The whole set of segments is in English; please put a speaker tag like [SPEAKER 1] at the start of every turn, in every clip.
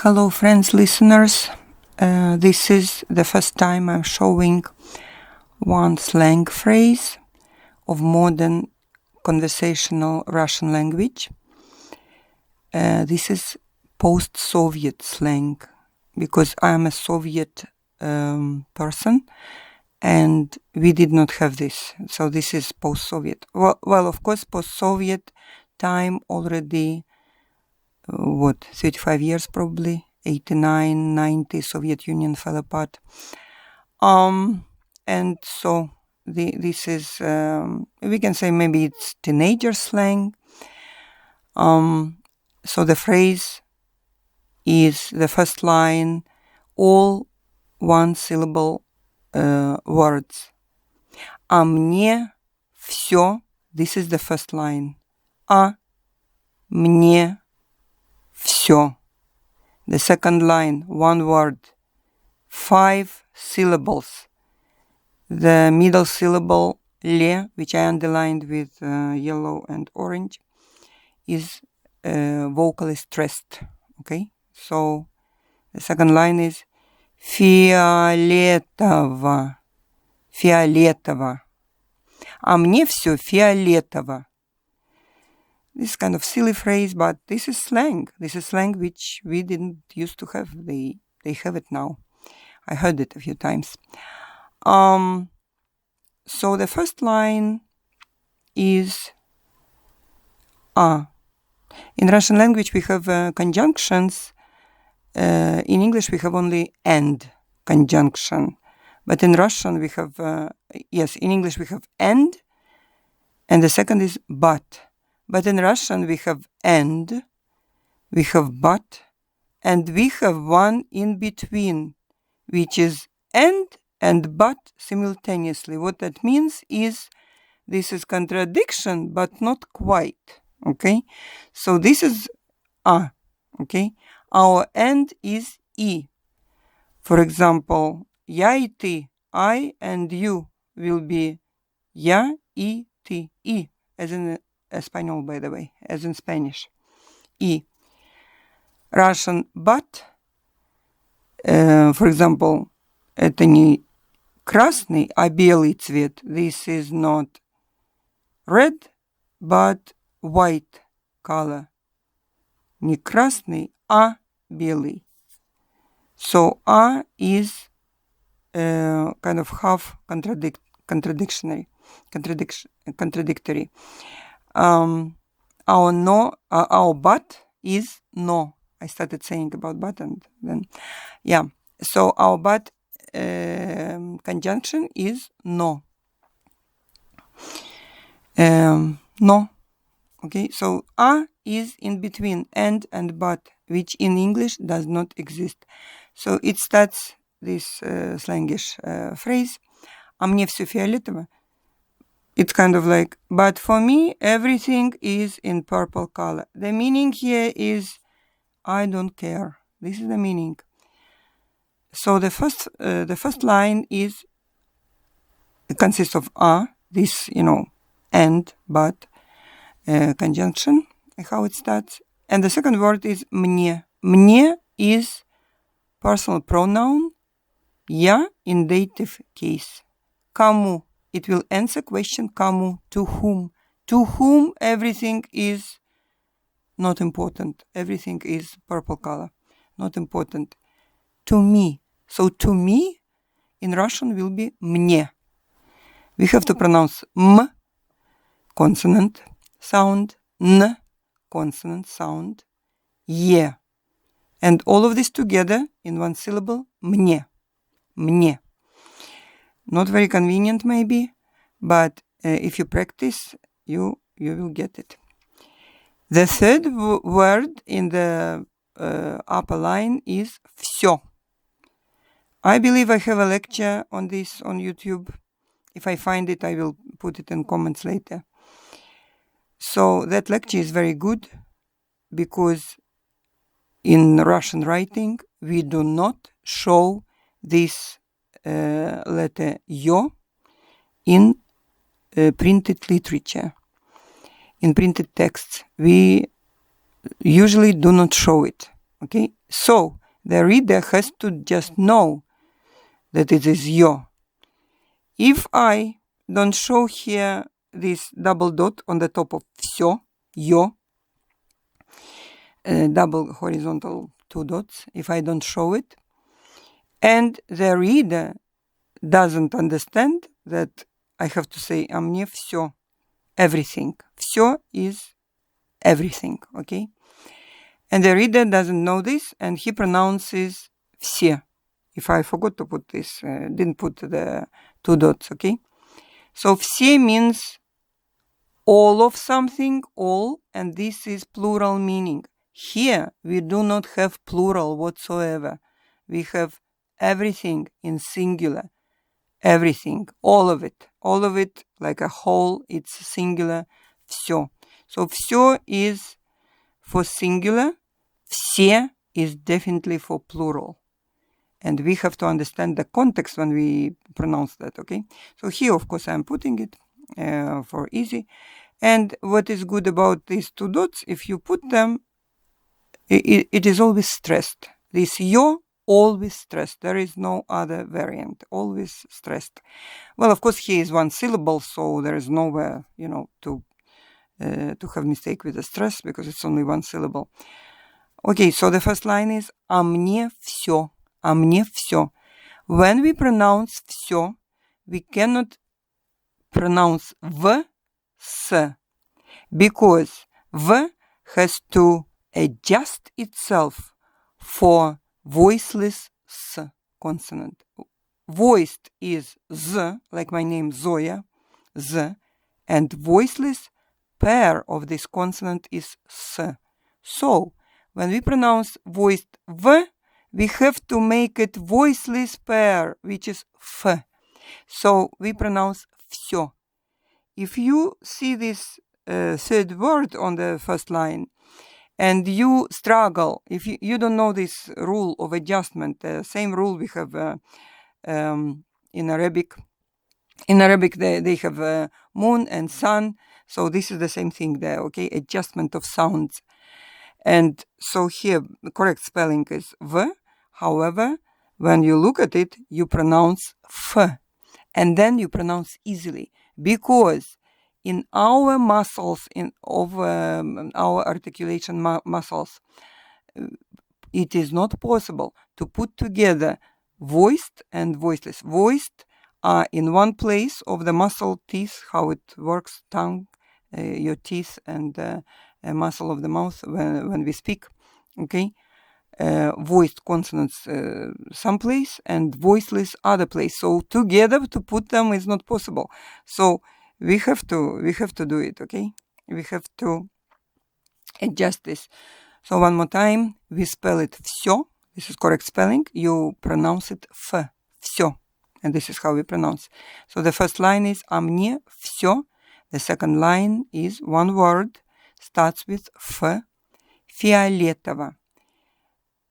[SPEAKER 1] Hello, friends, listeners. This is the first time I'm showing one slang phrase of modern conversational Russian language. This is post-Soviet slang because I am a Soviet person and we did not have this. So this is post-Soviet. Well, of course, post-Soviet time already 35 years probably, 89, 90, Soviet Union fell apart. And so this is, we can say maybe it's teenager slang. So the phrase is the first line, all one-syllable words. А мне всё, this is the first line. А мне всё. The second line, one word, 5 syllables. The middle syllable, le, which I underlined with yellow and orange, is vocally stressed. Okay? So the second line is фиолетово. Фиолетово. А мне всё фиолетово. This is kind of silly phrase, but this is slang. This is slang which we didn't used to have. They have it now. I heard it a few times. So the first line is a. In Russian language we have conjunctions. In English we have only and conjunction. But in Russian we have, in English we have and the second is but. But in Russian we have and, we have but, and we have one in between, which is and but simultaneously. What that means is this is contradiction, but not quite. Okay? So this is a. Okay? Our and is и. For example, я и ты, I and you will be я и ты, и, as in Espanol, by the way, as in Spanish. И. Russian but, for example, это не красный, а белый цвет. This is not red, but white color. Не красный, а белый. So, a is kind of half contradictory. Our but is no. I started saying about but and then, yeah. So our but conjunction is no. No. Okay, so a is in between and but, which in English does not exist. So it starts this slangish phrase. А мне всё фиолетово. It's kind of like, but for me, everything is in purple color. The meaning here is, I don't care. This is the meaning. So the first line is, it consists of a, this, and, but, conjunction, how it starts. And the second word is мне. Мне is personal pronoun, я in dative case. Кому? It will answer question кому, to whom. To whom everything is not important. Everything is purple color. Not important. To me. So to me in Russian will be мне. We have to pronounce m, consonant sound, n, consonant sound, е. And all of this together in one syllable, мне. Мне. Not very convenient maybe, but if you practice, you will get it. The third word in the upper line is всё. I believe I have a lecture on this on YouTube. If I find it, I will put it in comments later. So that lecture is very good because in Russian writing, we do not show this letter ё in printed literature, in printed texts. We usually do not show it. Okay, So the reader has to just know that it is yo. If I don't show here this double dot on the top of все, yo, double horizontal 2 dots, if I don't show it, and the reader doesn't understand that I have to say а мне все, everything. Все is everything, okay? And the reader doesn't know this, and he pronounces все. If I forgot to put this, didn't put the 2 dots, okay? So все means all of something, all, and this is plural meaning. Here we do not have plural whatsoever. We have everything in singular. Everything, all of it like a whole, it's singular, все. So все is for singular, все is definitely for plural. And we have to understand the context when we pronounce that, okay? So here, of course, I'm putting it for easy. And what is good about these 2 dots, if you put them, it is always stressed. This yo, always stressed. There is no other variant, always stressed. Well, of course, here is 1 syllable, so there is nowhere, to have mistake with the stress, because it's only 1 syllable. Okay, so the first line is а мне все. А мне все. When we pronounce все, we cannot pronounce v, s, because v has to adjust itself for voiceless s consonant. Voiced is z, like my name Zoya, z, and voiceless pair of this consonant is s. So, when we pronounce voiced v, we have to make it voiceless pair, which is f. So we pronounce все. If you see this third word on the first line and you struggle, if you don't know this rule of adjustment, the same rule we have in Arabic. In Arabic, they have moon and sun, so this is the same thing there, okay? Adjustment of sounds. And so here, the correct spelling is v. However, when you look at it, you pronounce f. And then you pronounce easily. Because in our muscles, our articulation muscles, it is not possible to put together voiced and voiceless. Voiced are in one place of the muscle teeth, how it works, tongue, your teeth, and a muscle of the mouth when we speak, okay? Voiced consonants someplace and voiceless other place. So together to put them is not possible. So we have to do it, okay? We have to adjust this. So one more time, we spell it все. This is correct spelling. You pronounce it f, все. And this is how we pronounce. So the first line is а мне все. The second line is one word, starts with f, фиолетово.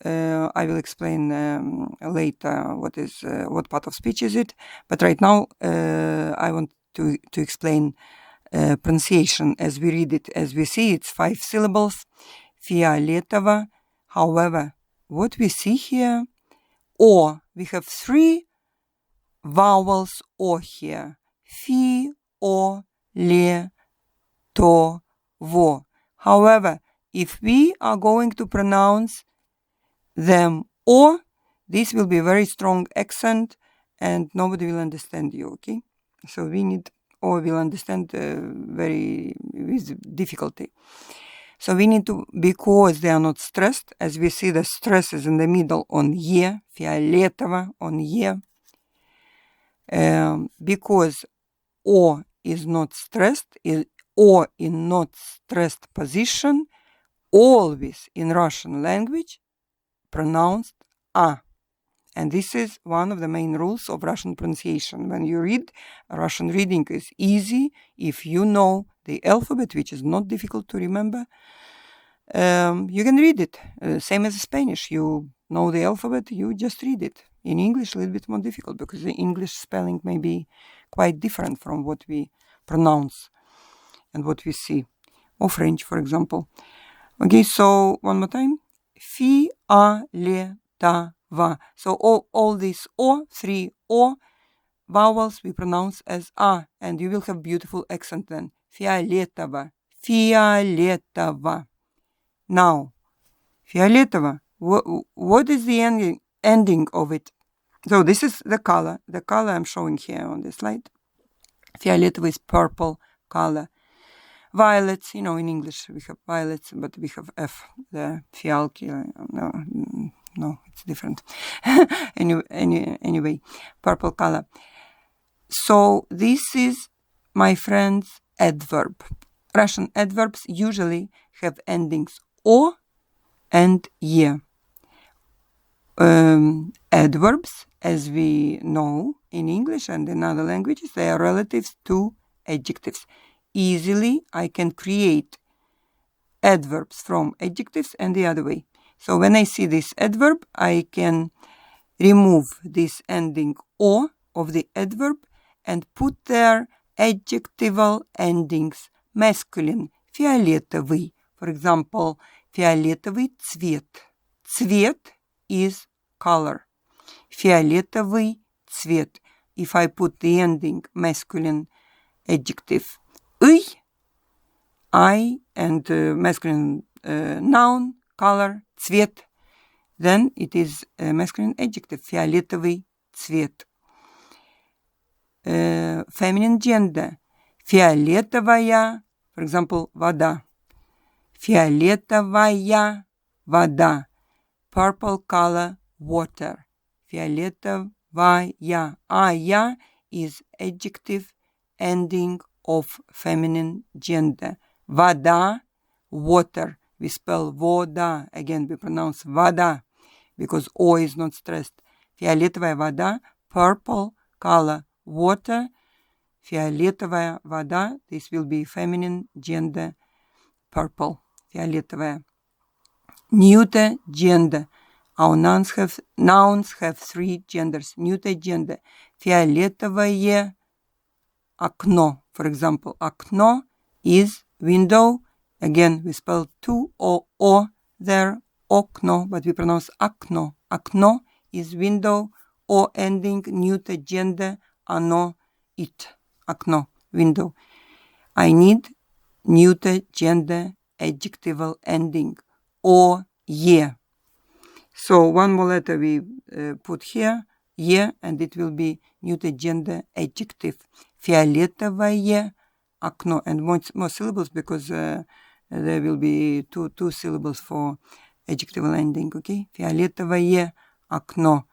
[SPEAKER 1] I will explain later what part of speech is it, but right now I want to explain pronunciation as we read it, as we see. It's 5 syllables, фиолетово. However, what we see here, o, we have 3 vowels o here, fi, o, le, to, vo. However, if we are going to pronounce them o, this will be a very strong accent and nobody will understand you, okay? So we need, or will understand with difficulty. So we need to, because they are not stressed, as we see the stress is in the middle on ye, фиолетово, on ye. Because o is not stressed, o in not stressed position, always in Russian language pronounced a. And this is one of the main rules of Russian pronunciation. When you read, Russian reading is easy if you know the alphabet, which is not difficult to remember. You can read it. Same as Spanish. You know the alphabet, you just read it. In English, a little bit more difficult because the English spelling may be quite different from what we pronounce and what we see. Or French, for example. Okay, so one more time. фиолетово. So all these O, 3 O vowels we pronounce as A, and you will have beautiful accent then. Фиолетово, фиолетово. Now, фиолетово, what is the ending of it? So this is the color I'm showing here on the slide. Фиолетово is purple color. Violets, in English we have violets, but we have F, the fialki. No, it's different. Anyway, purple color. So this is, my friends, adverb. Russian adverbs usually have endings O and ye. Adverbs, as we know in English and in other languages, they are relatives to adjectives. Easily, I can create adverbs from adjectives and the other way. So when I see this adverb, I can remove this ending O of the adverb and put there adjectival endings, masculine, фиолетовый. For example, фиолетовый цвет. Цвет is color. Фиолетовый цвет. If I put the ending masculine adjective I and masculine noun, color, цвет, then it is a masculine adjective, фиолетовый цвет. Feminine gender, фиолетовая, for example, вода. Фиолетовая вода. Purple color, water. Фиолетовая. Ая is adjective ending of feminine gender. Вода, water. We spell вода. Again, we pronounce вода because O is not stressed. Фиолетовая вода, purple color, water. Фиолетовая вода, this will be feminine gender, purple, фиолетовая. Neuter gender. Our nouns have 3 genders. Neuter gender. Фиолетовое окно. For example, окно is window. Again, we spell 2 O there, окно, but we pronounce окно. Окно is window. O ending, neuter gender, оно, it. Окно, window. I need neuter gender adjectival ending. O, ye. So one more letter we put here, ye, and it will be neuter gender adjective. Фиолетовое окно. And more syllables because there will be two syllables for adjectival ending, okay? Фиолетовое окно.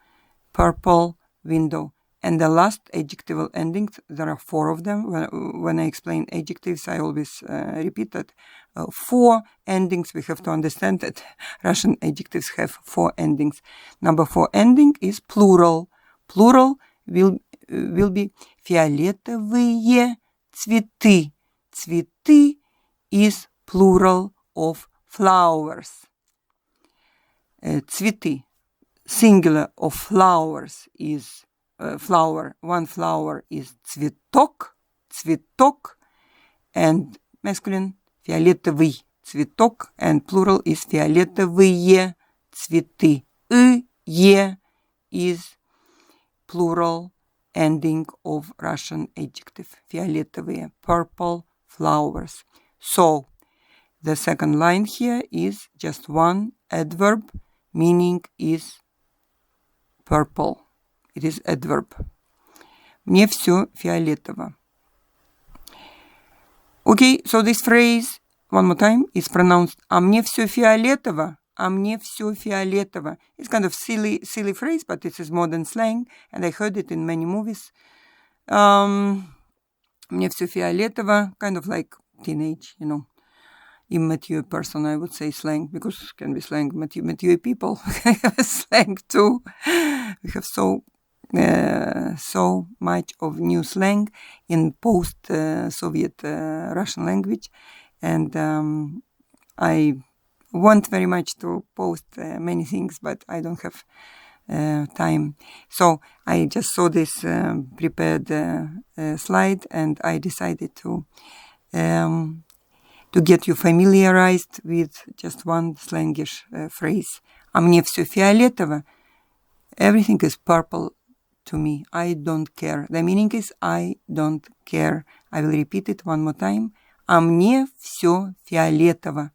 [SPEAKER 1] Purple window. And the last adjectival endings, there are 4 of them. When I explain adjectives, I always repeat that 4 endings. We have to understand that Russian adjectives have 4 endings. Number 4 ending is plural. Plural will be фиолетовые цветы. Цветы is plural of flowers. Цветы. Singular of flowers is flower. One flower is цветок, цветок, and masculine фиолетовый цветок, and plural is фиолетовые цветы. Е is plural ending of Russian adjective. Фиолетовые, purple flowers. So the second line here is just one adverb, meaning is purple. It is adverb. Мне все фиолетово. Okay, so this phrase, one more time, is pronounced «а мне все фиолетово», «а мне все фиолетово». It's kind of silly phrase, but this is modern slang, and I heard it in many movies. Мне все фиолетово, kind of like teenage, immature person, I would say slang, because it can be slang, mature people. I have a slang too. We have so much of new slang in post-Soviet Russian language, and I want very much to post many things, but I don't have time. So I just saw this prepared slide, and I decided to get you familiarized with just one slangish phrase. А мне все фиолетово. Everything is purple to me. I don't care. The meaning is I don't care. I will repeat it one more time. А мне все фиолетово.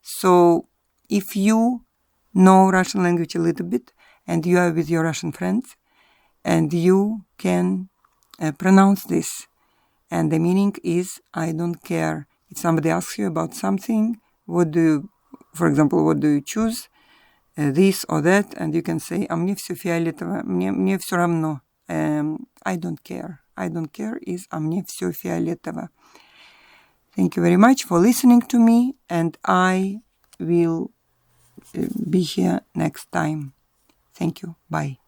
[SPEAKER 1] So, if you know Russian language a little bit, and you are with your Russian friends, and you can pronounce this, and the meaning is I don't care. If somebody asks you about something, for example, what do you choose? This or that, and you can say, а мне все фиолетово, мне все равно. I don't care. I don't care is а мне все фиолетово. Thank you very much for listening to me, and I will be here next time. Thank you. Bye.